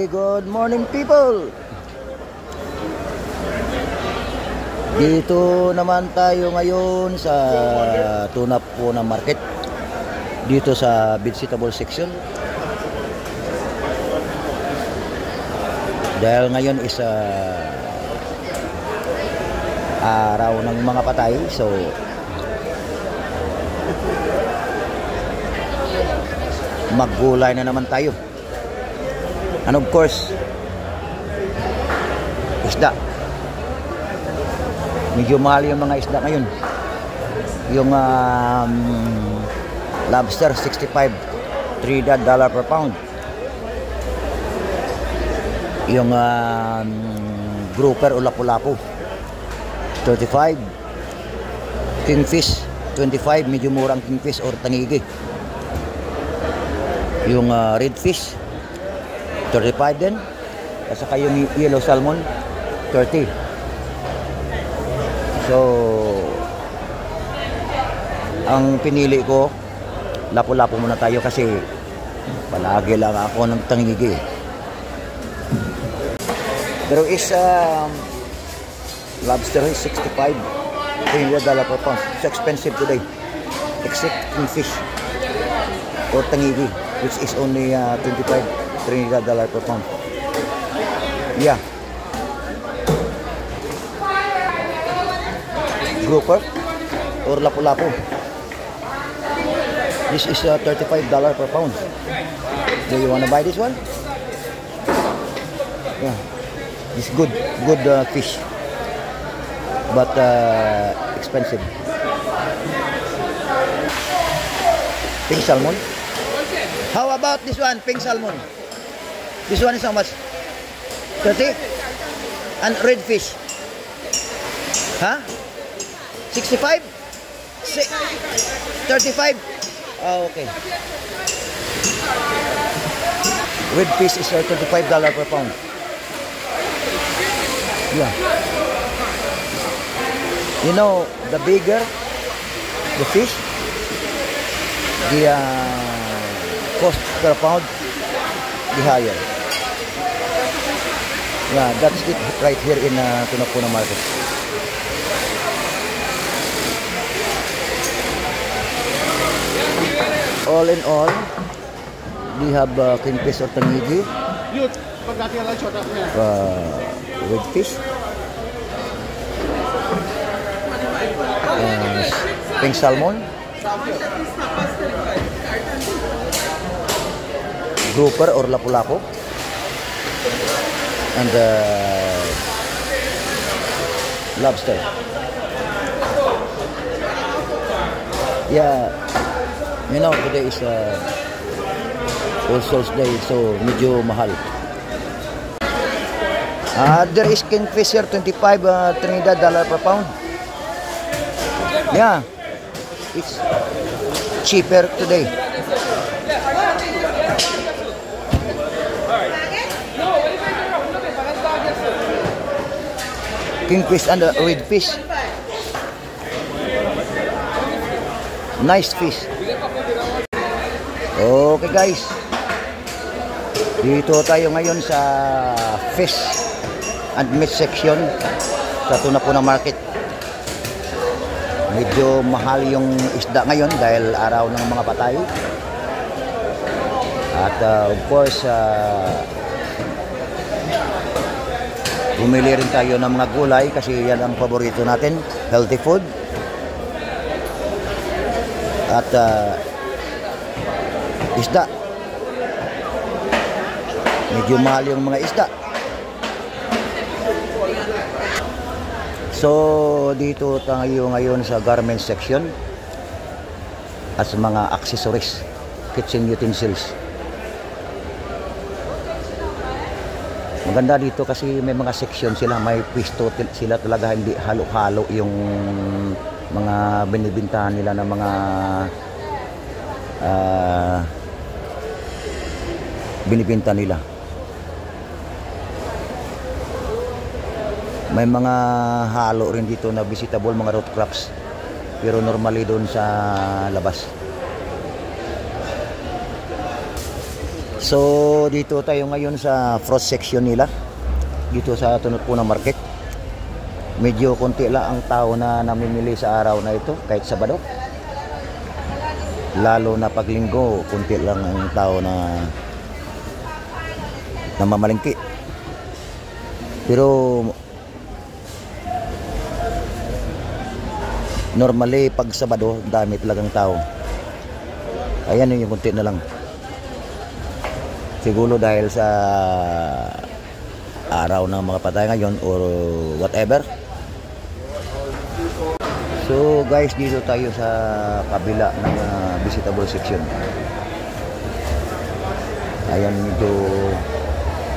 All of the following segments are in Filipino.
good morning people. Dito naman tayo ngayon sa Tuna Puna Market. Dito sa vegetable section. Dahil ngayon is araw ng mga patay, so maggulay na naman tayo. And of course, isda. Medyo mahal yung mga isda ngayon. Yung lobster, 65, $3 per pound. Yung grouper o lapu-lapu, 35. Kingfish, 25. Medyo murang kingfish or tangigi. Yung redfish, 35 din. At saka yung yellow salmon, 30. So, ang pinili ko, lapu-lapu muna tayo kasi palagi lang ako ng tangigi. Pero is lobster is 65, $3 per pound. It's expensive today. Except kingfish or tangigi, which is only $3 per pound. Yeah. Grouper or lapu-lapu. This is $35 per pound. Do you wanna buy this one? Yeah. It's good fish, but expensive. Pink salmon. How about this one, pink salmon? This one is how much? 30? And red fish? Huh? 65? 35? Oh, okay. Red fish is $35 per pound. Yeah. You know, the bigger the fish, the cost per pound, the higher. Yeah, that's it right here in Tuna Puna Market. All in all, we have kingfish or tangigi, red fish, pink salmon, grouper or lapu-lapu, and lobster. Yeah, you know, today is All Souls Day, so medyo mahal. There is kingfisher, 25, $3 per pound. Yeah, it's cheaper today. Kingfish and red fish. Nice fish. Okay guys, dito tayo ngayon sa fish and meat section sa Tuna Puna Market. Medyo mahal yung isda ngayon dahil araw ng mga patay. At of course, bumili rin tayo ng mga gulay kasi yan ang paborito natin, healthy food. At isda, medyo mahal yung mga isda. So dito tayo ngayon sa garment section at sa mga accessories, kitchen utensils. Maganda dito kasi may mga section sila, may pwesto sila talaga, hindi halo-halo yung mga binibintahan nila ng mga binibenta nila. May mga halo rin dito na vegetable, mga root crops, pero normally doon sa labas. So dito tayo ngayon sa frost section nila. Dito sa Tono po na market. Medyo konti lang ang tao na namimili sa araw na ito kahit Sabado. Lalo na pag Linggo, konti lang ang tao na namamalengke. Pero normally pag Sabado, dami talagang tao. Ayan yung konti na lang. Siguro dahil sa araw ng mga patay ngayon or whatever. So guys, dito tayo sa kabila ng visitable section. Ayan, medyo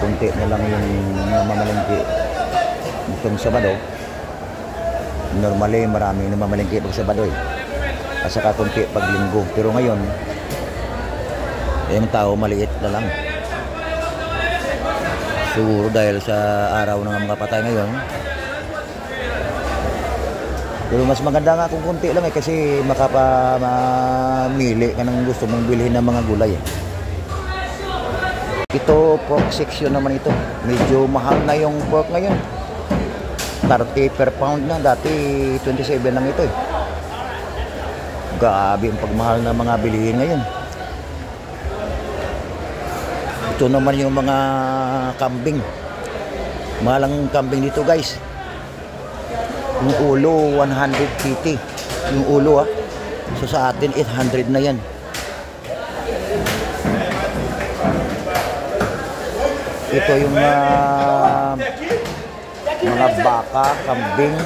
kunti na lang yung namamalengke itong Sabado. Normally marami namamalengke pag Sabado at saka kunti pag Linggo. Pero ngayon yung tao maliit na lang. Siguro dahil sa araw ng mga patay ngayon. Pero mas maganda nga kung konti lang kasi makapamili ka ng gusto mong bilhin ng mga gulay. Ito pork section naman ito. Medyo mahal na yung pork ngayon. 30 per pound na. Dati 27 lang ito Grabe ang pagmahal ng mga bilihin ngayon. Ito naman yung mga kambing. Mahal ang kambing dito guys. Yung ulo 150 yung ulo so sa atin 800 na yan. Ito yung mga baka, kambing.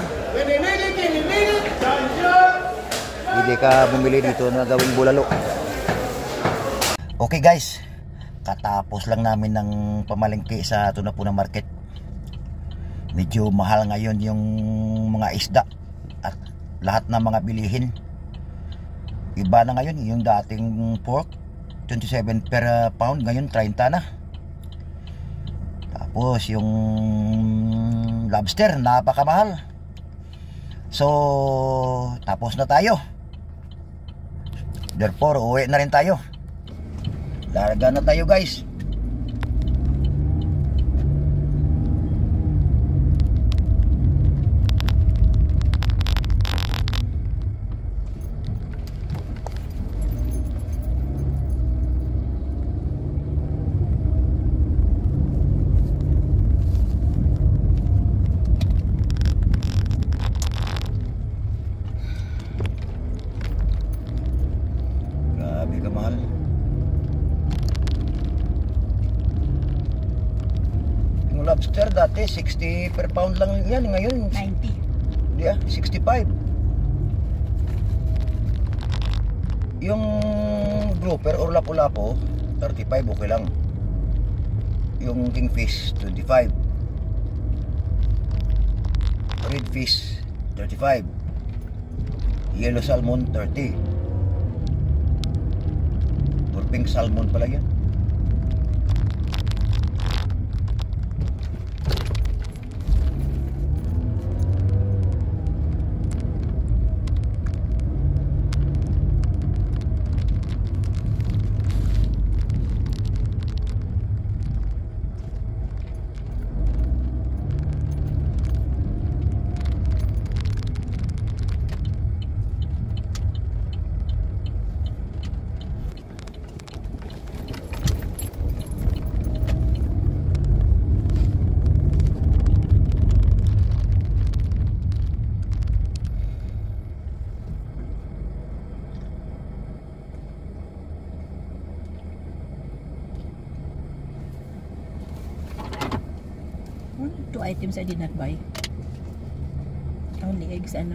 Hindi ka bumili dito na gawing bulalo. Okay guys, katapos lang namin ng pamalengke sa Tono po na market. Medyo mahal ngayon yung mga isda at lahat ng mga bilihin. Iba na ngayon, yung dating pork 27 per pound, ngayon 30 na. Tapos yung lobster, napakamahal. So tapos na tayo. Therefore uwi na rin tayo. Larga na tayo guys. Kamahal. Yung lobster dati 60 per pound lang yan, ngayon 90. Hindi 65. Yung grouper or lapu-lapo 35, okay lang. Yung kingfish 25. Redfish 35. Yellow salmon 30. Pink salmon pala yan. Two items I did not buy. Only eggs and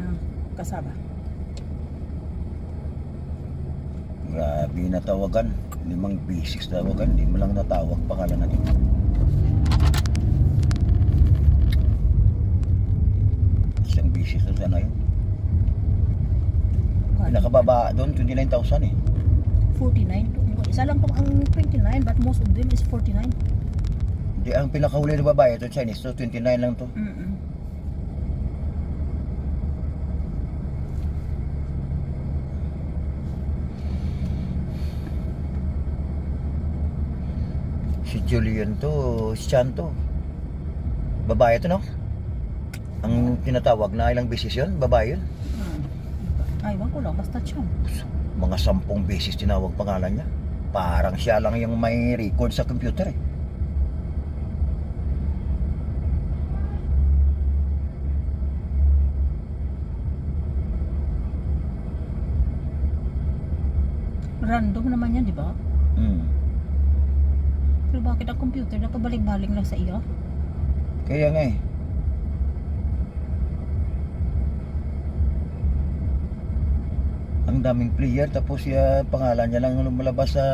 cassava. Grabe na tawagan. 5 basics tawagan. Hindi mo lang natawag pangalan natin. Isang basics na sana yun. Pinakababa doon 29,000 49. Isa lang tong ang 29 but most of them is 49. Hindi, ang pinakahuli na babae ito Chinese, so 29 lang to. Si Julian to, si Chan to. Babae to, no? Ang tinatawag na ilang beses yun, babae yun. Ay, wag ko lang, basta siya. Mga 10 beses tinawag pangalan niya. Parang siya lang yung may record sa computer eh. Random naman yan, di ba? Pero bakit ang computer nakabalik-balik lang sa iyo? Kaya nga eh. Ang daming player tapos pangalan niya lang lumalabas sa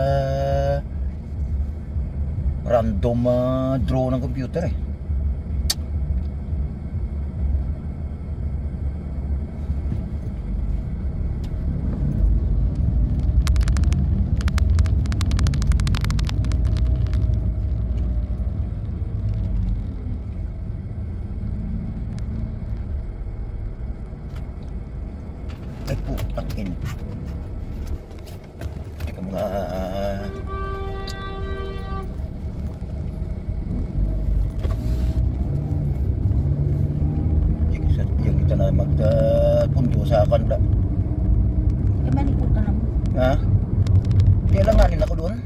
random draw ng computer eh. Ay po, patin. Teka mga yung kita na magpunto sa akin bla. Eh, malikot ka naman. Ha? Kaya lang nganin ako doon.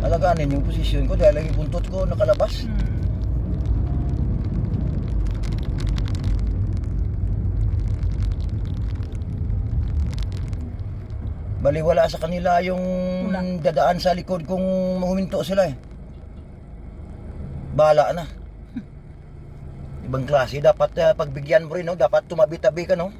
Alaganin yung posisyon ko dahil yung buntot ko nakalabas. Baliwala sa kanila yung dadaan sa likod kung huminto sila eh. Bahala na. Ibang klase, dapat pagbigyan mo rin, no? Dapat tumabi-tabi ka, no?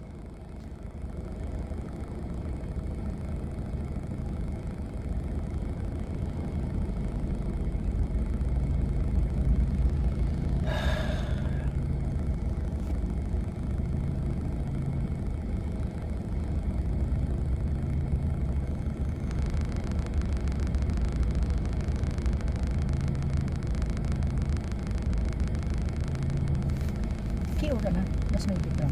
Kiyo ka na, mas may biglang.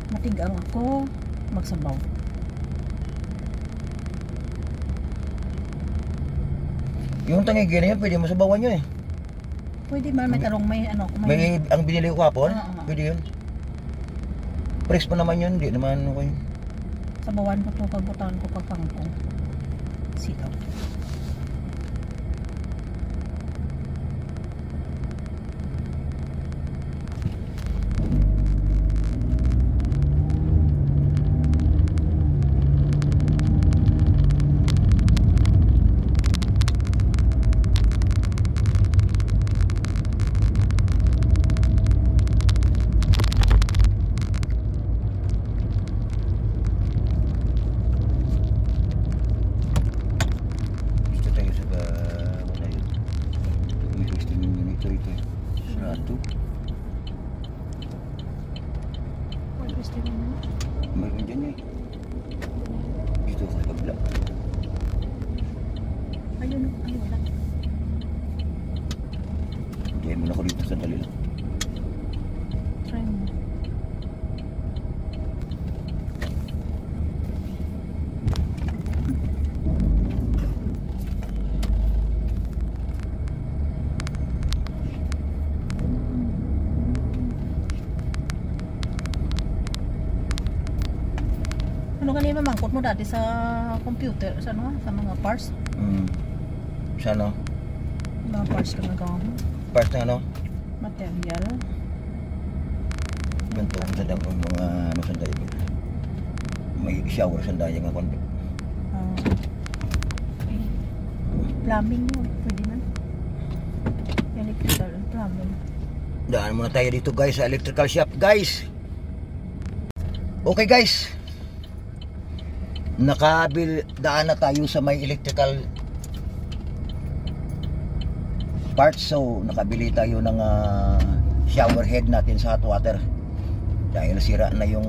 Matigang ako, magsabaw. Yung tangigi na yun, pwede mo sabawan yun eh. Pwede man, may tarong, may ano. May, ang binili ko kapon, pwede yun. Press pa naman yun, hindi naman okay. Sabawan ko to, pagbutan ko pagkangkong. Sitaw. Meron dyan eh. Dito sa kabila. Ayun, ay wala. Diyan mo na ko dito sa dali lang. Try mo. Ano kanina mamangkot mo dati sa computer, sa ano, sa mga parts? Sa ano? Mga parts ka nagawin. Parts na ano? Material. Ganito kung sa dami mga ano sa dami. May shower sa dami nga konti. Plumbing mo, pwede na. Electrical and plumbing. Daan muna tayo dito guys sa electrical shop guys. Okay guys. Daan na tayo sa may electrical parts, so nakabili tayo ng shower head natin sa hot water. dahil sira na yung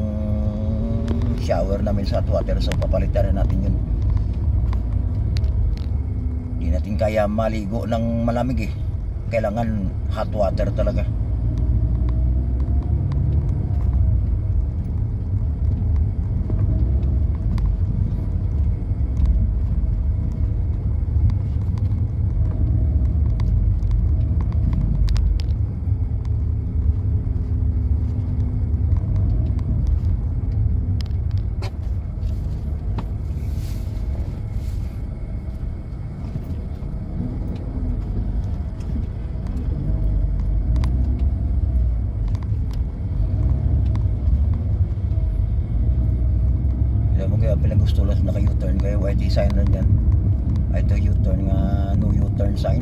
shower namin sa hot water, so papalitan na natin yun. Hindi natin kaya maligo ng malamig kailangan hot water talaga. Kaya pinagusto lang naka-U-turn kaya white sign na dyan. Ito U-turn nga, no U-turn sign.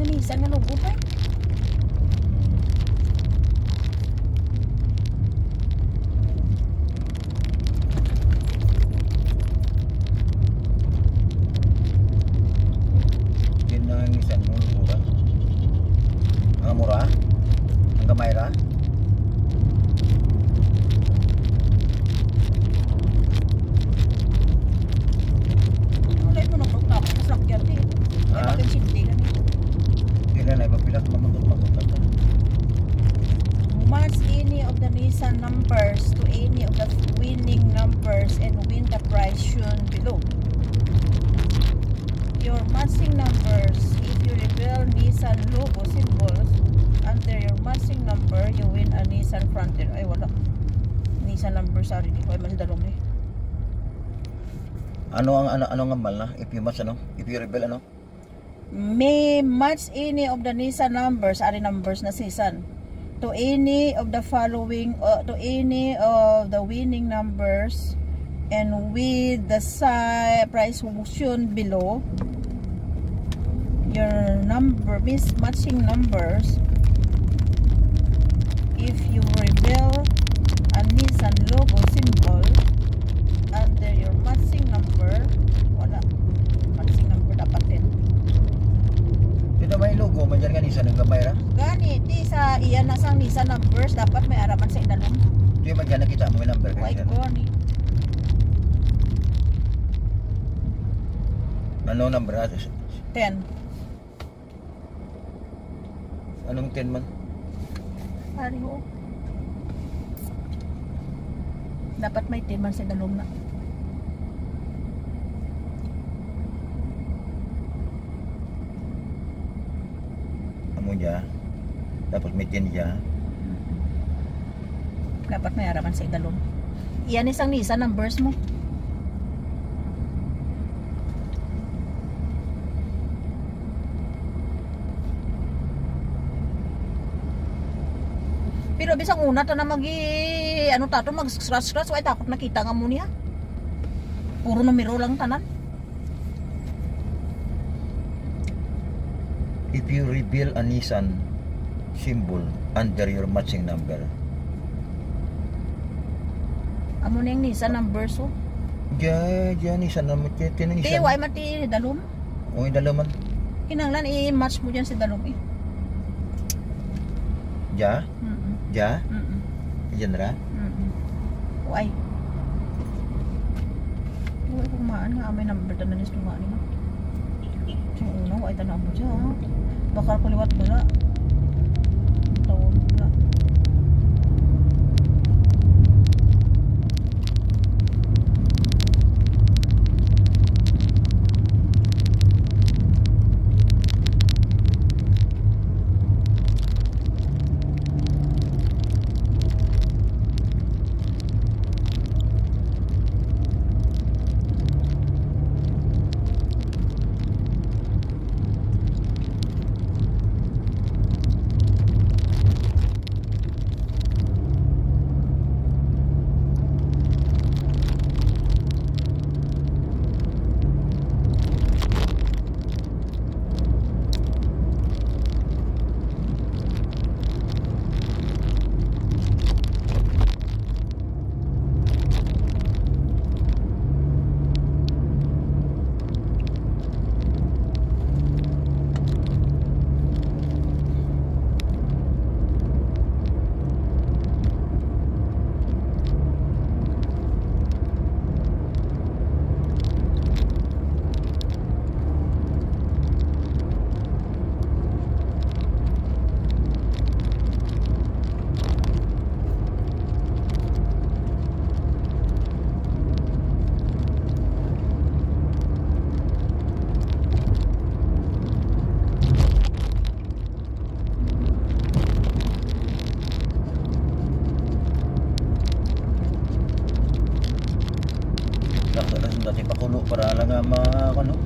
Nissan nga logo pa. Yan na ang Nissan mo, mura. Ang mura? Ang gamay ra? Wala mo na pagtapos sa sakyan din. Kaya mag-sindi kami. Kailan na ipapilat, mamakot-makot na ito. Match any of the Nissan numbers to any of the winning numbers and win the prize shown below. Your matching numbers, if you reveal Nissan logo symbols under your matching number, you win a Nissan Frontier. Ay wala. Nissan number, sorry, di ko ay mandalong eh. Ano ang mal na? If you match if you reveal May match any of the Nissan numbers, ari numbers na Nissan, to any of the following, to any of the winning numbers, and with the price shown below. Your number matching numbers, if you reveal a Nissan logo symbol under your matching number, wala matching number dapat din. Dito may logo man dyan ka Nissan ng gamay ra? Gani, di sa iyan na sang Nissan numbers dapat may araman sa idalong. Di man dyan nakita mo yung number White ka gani. Ano number natin? 10. Anong 10 man? Ari ho. Dapat may 10 man sa idalong na. Amo dyan? Dapat may 10 dyan? Dapat may araman sa idalong. Iyan isang Nissan numbers mo. Pero bisang una ta na mag scratch scratch, ay takot nakita nga mo niya. Puro numero lang tanan. If you reveal a Nissan symbol under your matching number. Amo na yung Nissan numbers oh. Diyan Nissan naman. Tinan Di, Nissan. why mati dalom? O, dalaman. Kinanglan i-match mo dyan si dalom eh. Ja? Ja? Diyan ra? Why? Why kumaan nga may number tanan is kumaan mo. Yung una, why tanan mo dyan. Bakal ko liwat bala. Tawag bala. Dati pakulo para lang nga ano.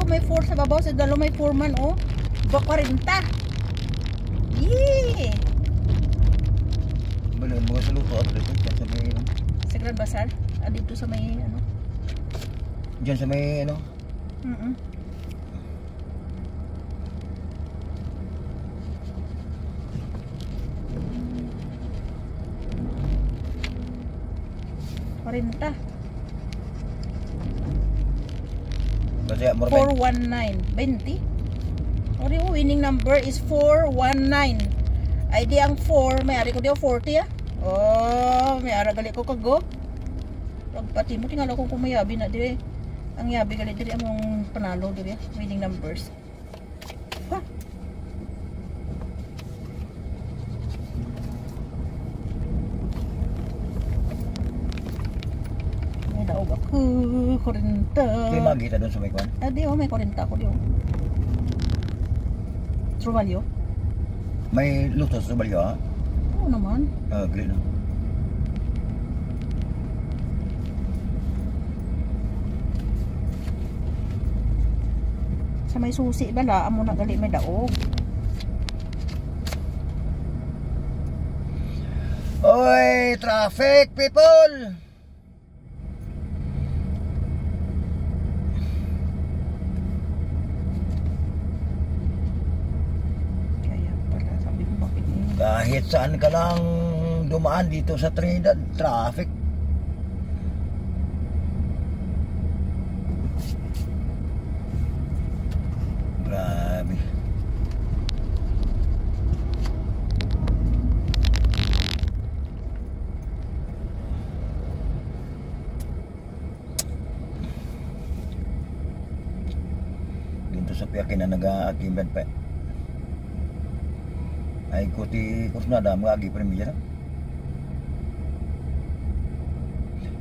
May 4 sa babaw, sa dalo may 4 man oh. Ba 40. Yee! Bala mga saluto at dito sa may sa Grand Bazaar, dito sa may ano. Diyan sa may ano. Parinta. 419 20. Or yung winning number is 419. Ay di ang 4, may ari ko di 40 ah. Oh, may ara gali ko kago. Pagpati mo tingala ko kung mayabi na dire. Ang yabi gali dire among panalo dire, winning numbers. Ha? May daog ako, 40. Kaya magkita doon sa may kwan? Di oh, may 40 ako di oh. True value? May lutos sa balyo ha? Oo naman. Green na. Sa may susi bala, amo na gali may daog. Oy, traffic people! Kahit saan ka lang dumaan dito sa Trinidad, traffic. Grabe. Dito sa piyakin na nag-aakimbad pa. Ay kuti kusnada mga agi premier.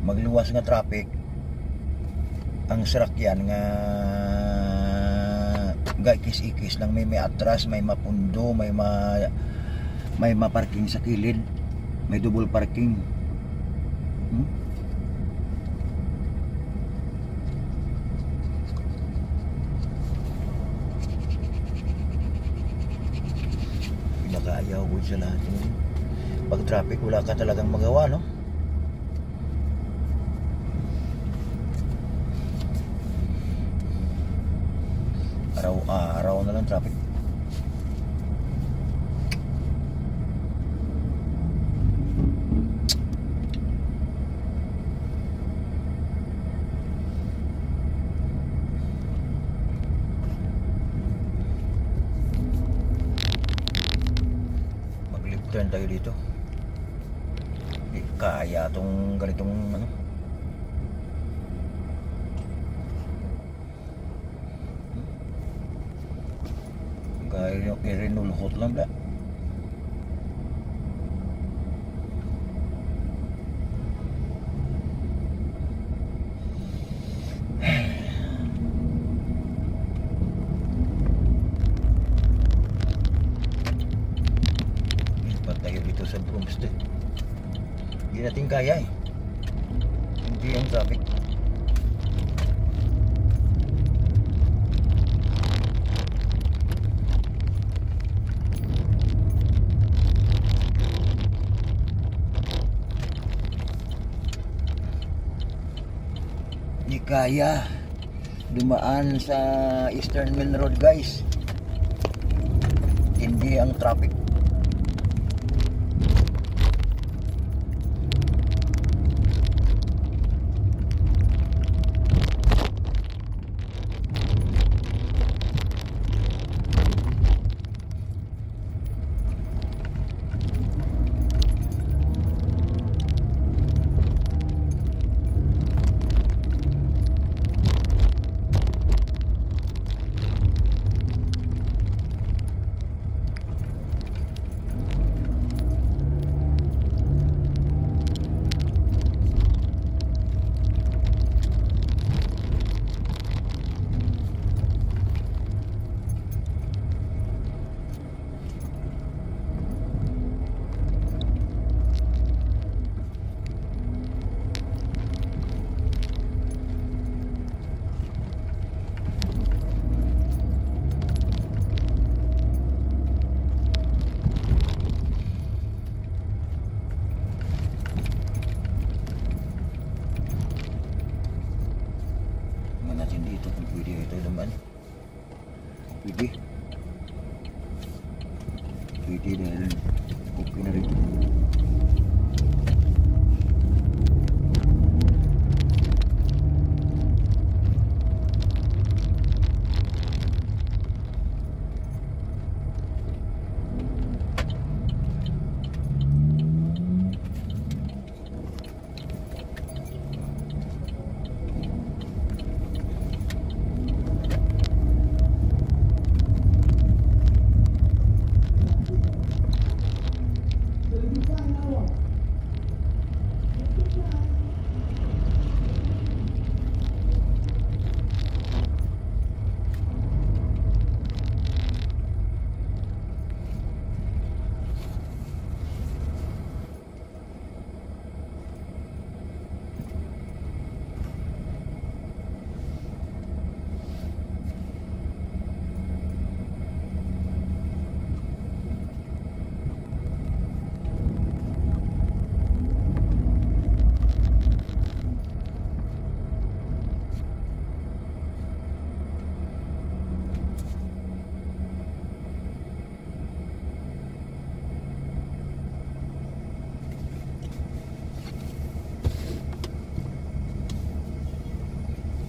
magluwas nga traffic, ang sarakyan nga ikis-ikis lang, may atras, may mapundo, may maparking sa kilid, may double parking. Pinakaayaw ko sa lahat yun. Pag traffic, wala ka talagang magawa, no? Araw na lang traffic. Mag-left turn tayo dito. Hindi kaya tong ganitong ano. Kaya irinulhot lang ba? Lipat tayo dito sa Bromstead. Hindi natin kaya eh. Hindi ang traffic. Di kaya dumaan sa Eastern Main Road, guys. Hindi ang traffic. Dito kung pwede ito naman. Pwede dahil okay na rin.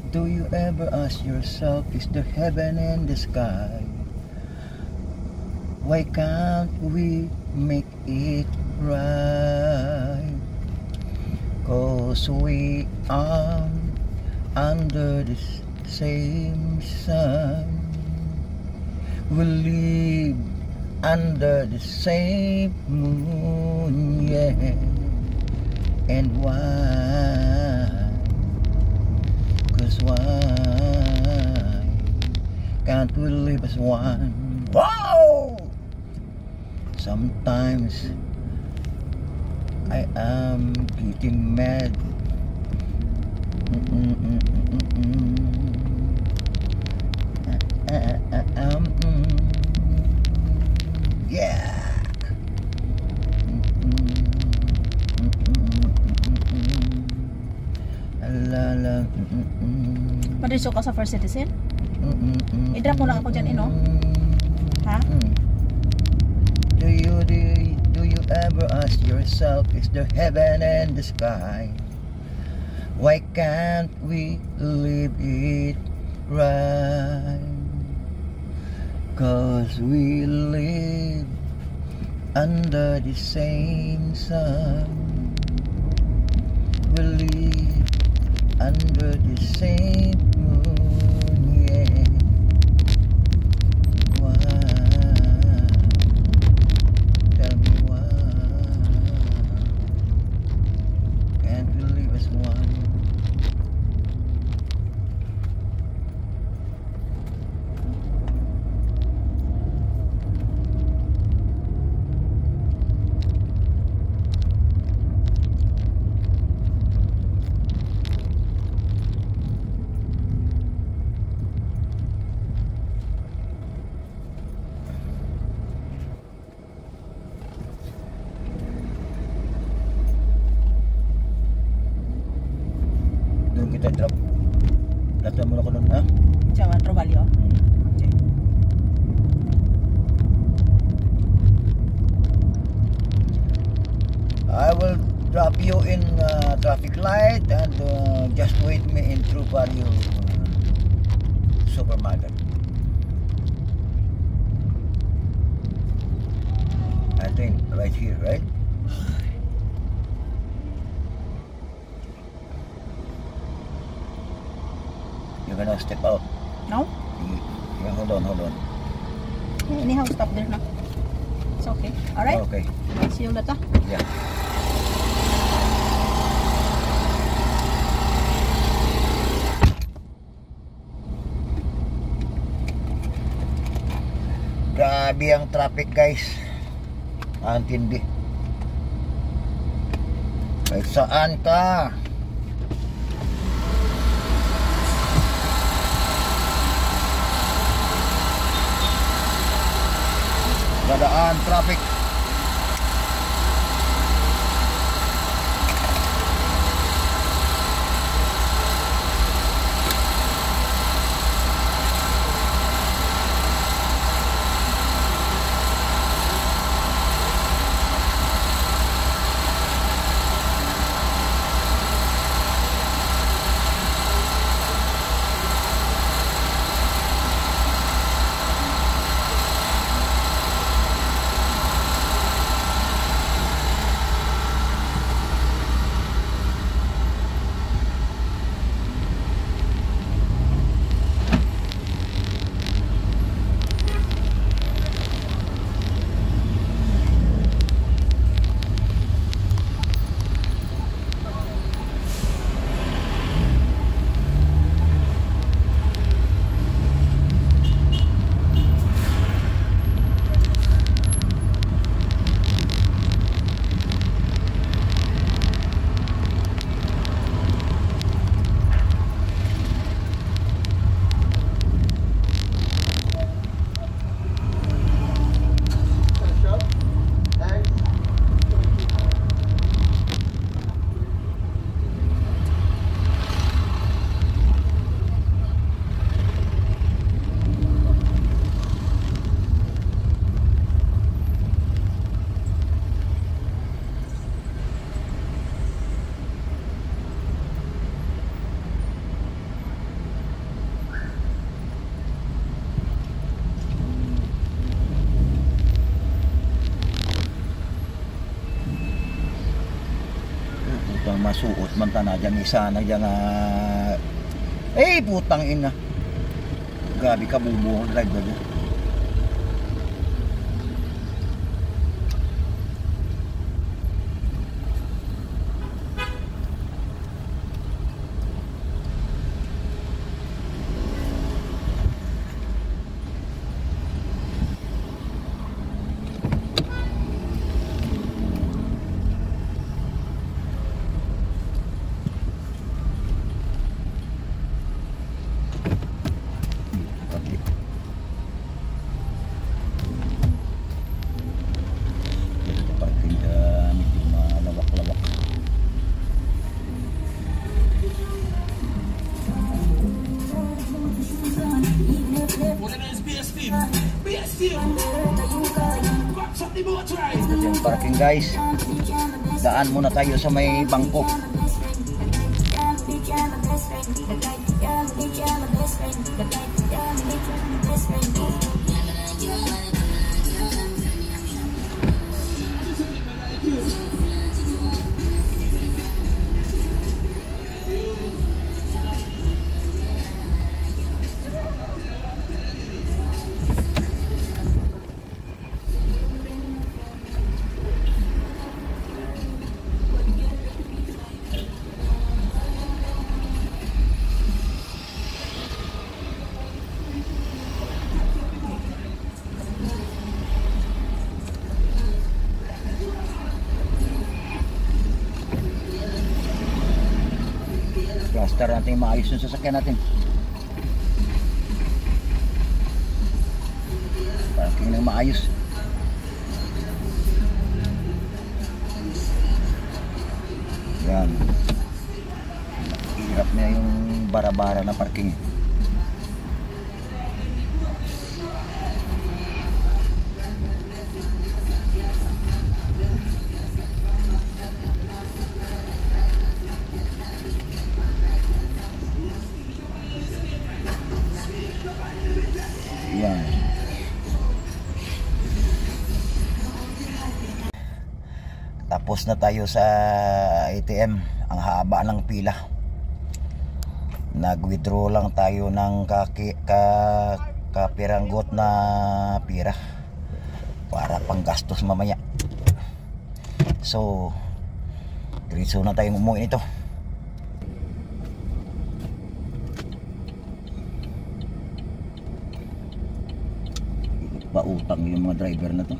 Do you ever ask yourself, is there heaven in the sky? Why can't we make it right? 'Cause we are under the same sun. We live under the same moon, yeah. And why? why can't we live as one? Wow! Sometimes I am getting mad. Yeah. La la. Madriso ka sa First Citizen? I-drop mo lang ako dyan, ino? Ha? Do you ever ask yourself, is there heaven in the sky? Why can't we live it right? 'Cause we live under the same sun. We live under the same moon, yeah. Why? Tell me why can't we live as one? Doon kita drop. Data mo na ko doon, ha? Diyan, Robalio. Okay. I will drop you in traffic light and just wait me in True Value supermarket. I think right here, right? You're gonna step out. No? Yeah, hold on. Anyhow, stop there na. It's okay. Alright? Okay. See you later. Yeah. Grabe ang traffic, guys. Ang tindi. Kahit saan ka. Dadaan traffic. Masuot man ta na dyan isa na dyan putang ina, grabe ka bubuo drive ba dyan. Ito yung parking guys. Daan muna tayo sa may bangko. Plaster natin maayos yung sasakyan natin. Parking nang maayos. Yan. Hirap na yung bara-bara na parking. Yan. Tapos na tayo sa ATM. Ang haba ng pila. Nag-withdraw lang tayo ng kapiranggot na pira para panggastos mamaya. So, diretso na tayong umuwi nito. Pautang yung mga driver na to.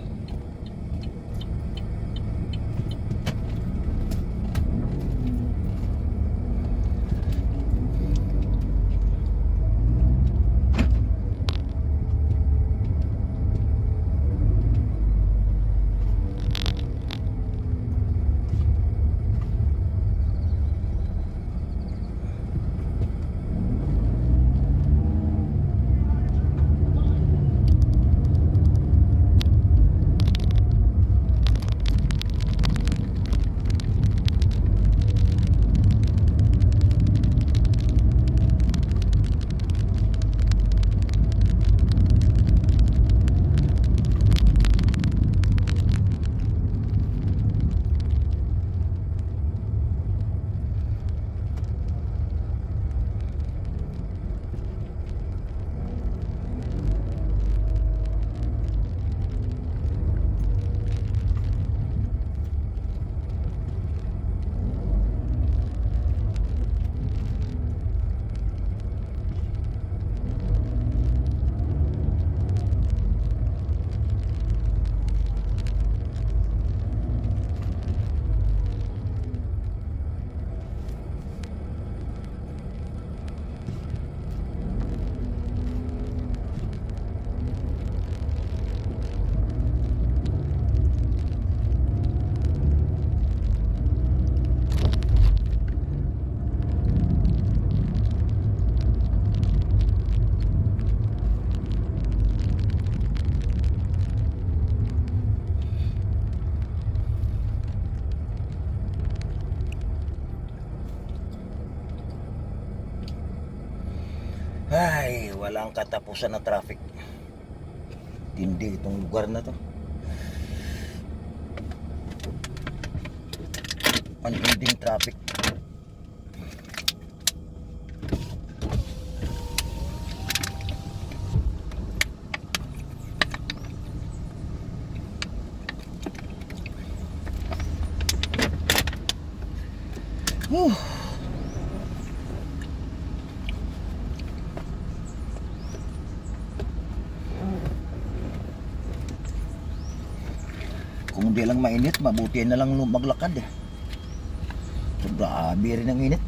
Ay, walang katapusan na traffic. Tindi itong lugar na to. Unending traffic. Kung di lang mainit, mabuti na lang maglakad eh. So, grabe rin ang init.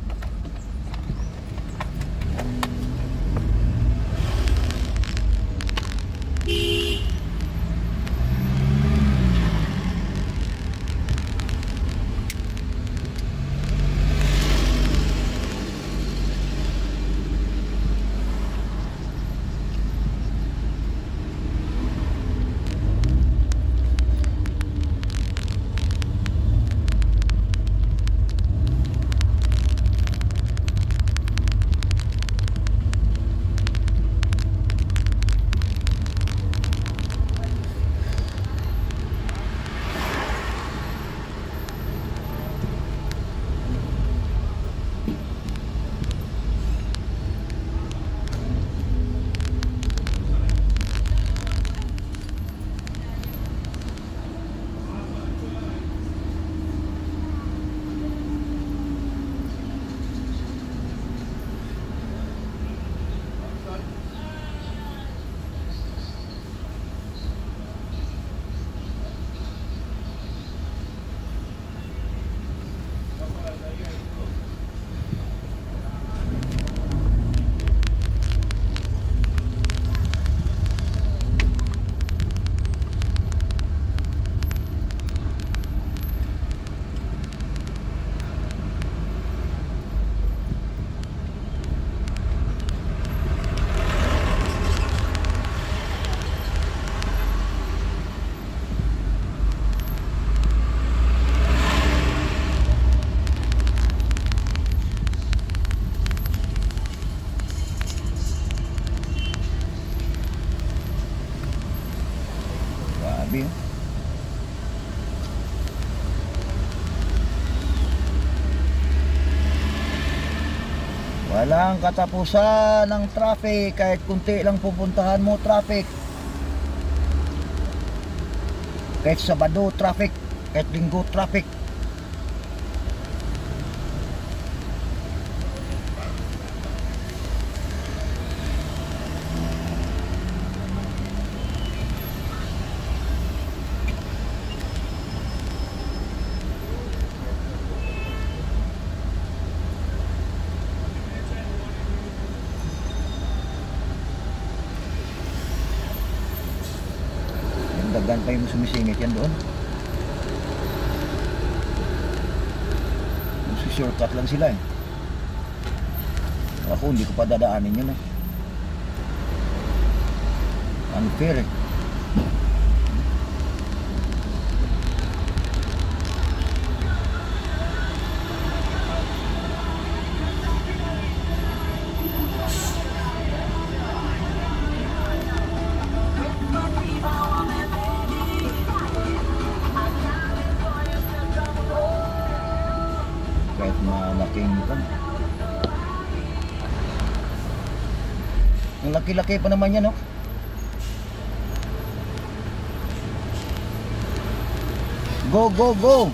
Walang katapusan ng traffic, kahit kunti lang pupuntahan mo traffic. Kahit Sabado traffic, kahit Linggo traffic. Dagan pa yung sumisingit yan doon. Shortcut lang sila eh. Ako hindi ko pa dadaanin yun eh. Unfair eh. Kahit malaking kan. Ang laki-laki pa naman yan, no? Go, go, go!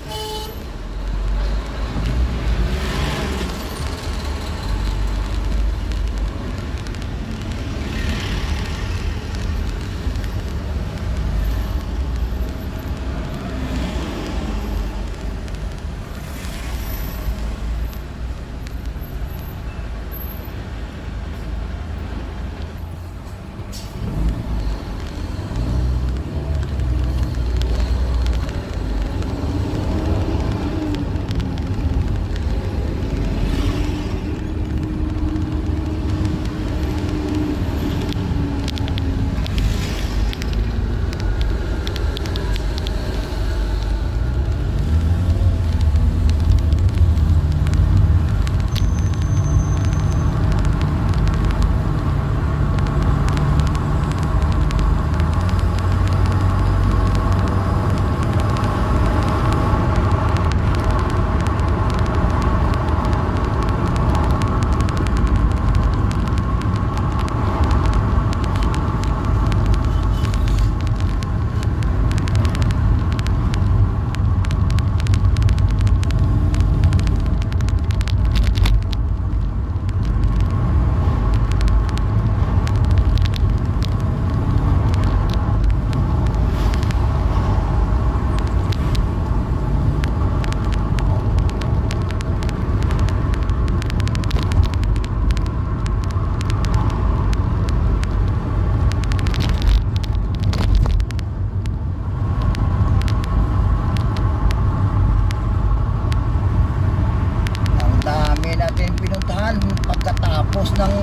Pagkatapos ng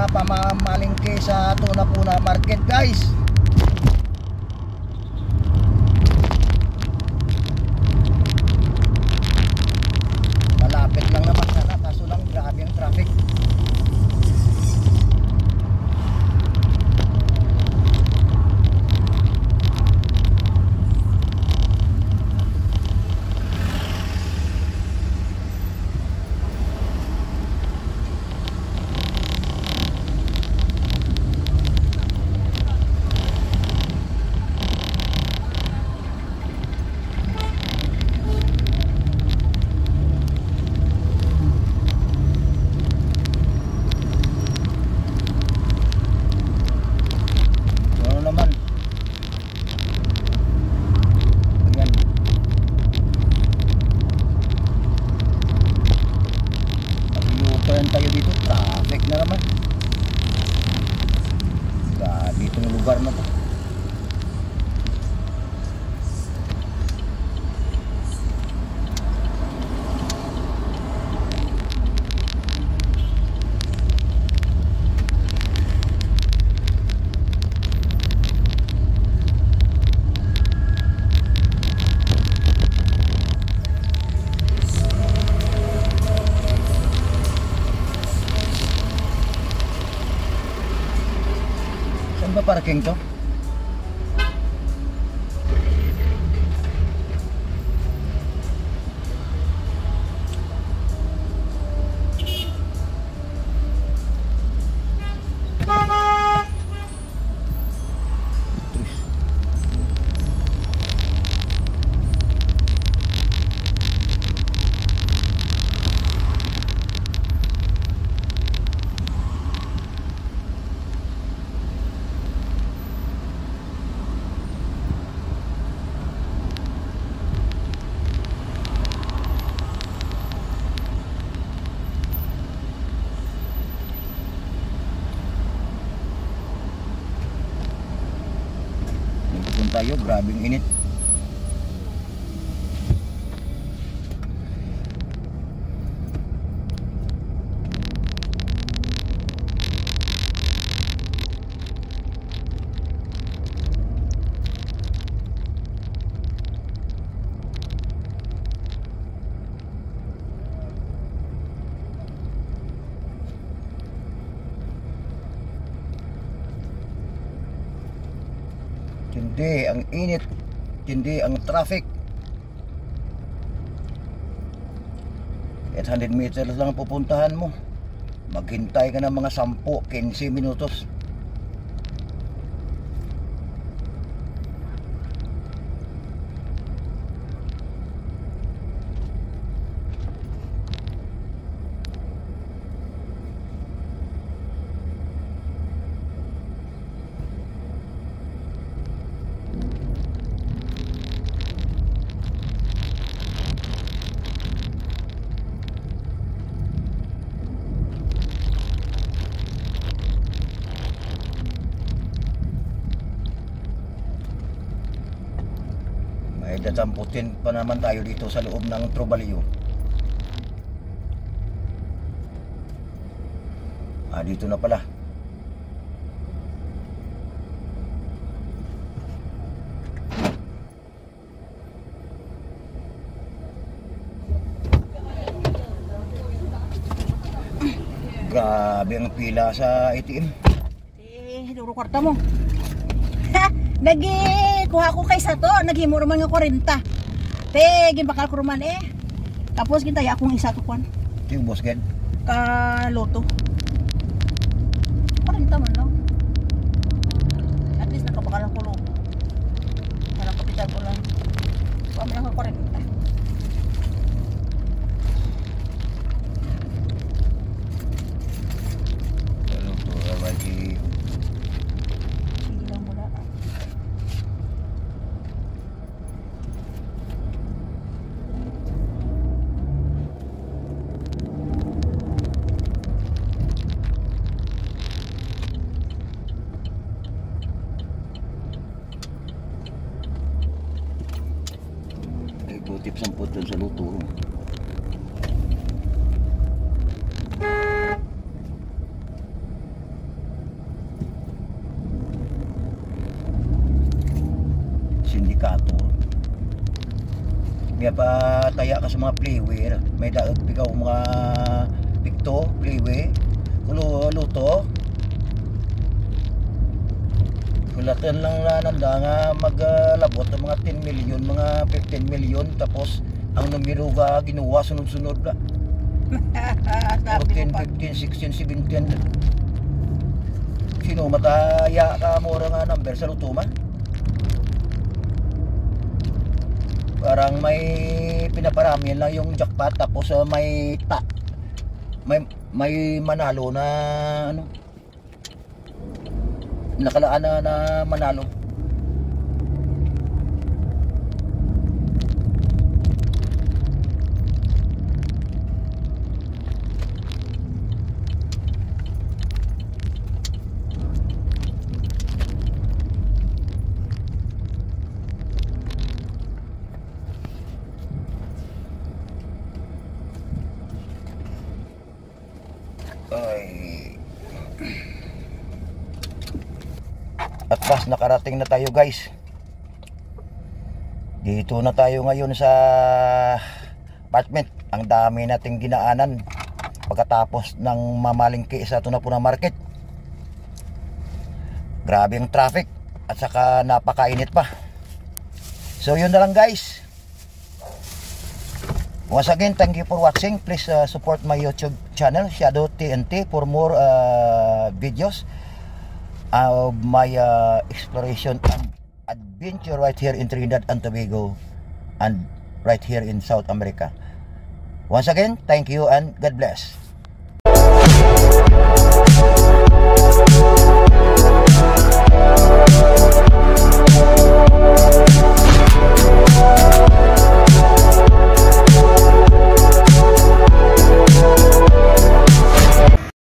pamamalingke sa Tuna-Puna Market, guys. Malapit lang naman sana, kaso lang grabe ang traffic. Tayo dito, traffic na naman. Dito ng lugar na to. Saan ba parking to? tayo, grabing init. Hindi ang init, hindi ang traffic. 800 meters lang pupuntahan mo. Maghintay ka ng mga 10-15 minutos. May dadamputin pa naman tayo dito sa loob ng Trobalio. Dito na pala. Grabe ang pila sa ATM. Duro kwarta mo. Kuha ko kay sa to, naghimo man nga 40. Ginbakal ko man Tapos gintaya akong isa to kwan. Yung boss gen? Ka loto. 40 man lang. At least nakabakalan ko loto. Para kapital ko lang. Kami lang ka 40. Loto, lagi. Tips ang putol sa luto. Sindikato. May pa taya ka sa mga playware. May daot pigaw mga pikto, playway. Kulo luto. Kulatan lang nanda nga maglabot ng mga 10 million, mga 15 million, tapos ang numero ga ginuwa sunod-sunod na. 14, 15, 16, 17. Sino mataya ka mo nga number sa luto man? Parang may pinaparamihan lang yung jackpot, tapos may manalo na ano, nakalaan na manalo. At last nakarating na tayo guys. Dito na tayo ngayon sa apartment. Ang dami nating ginaanan pagkatapos ng mamalingki sa Tunapuna Market. Grabe ang traffic at saka napakainit pa. So yun na lang guys. Once again, thank you for watching. Please support my YouTube channel, Shadow TNT, for more videos of my exploration and adventure right here in Trinidad and Tobago and right here in South America. Once again, thank you and God bless.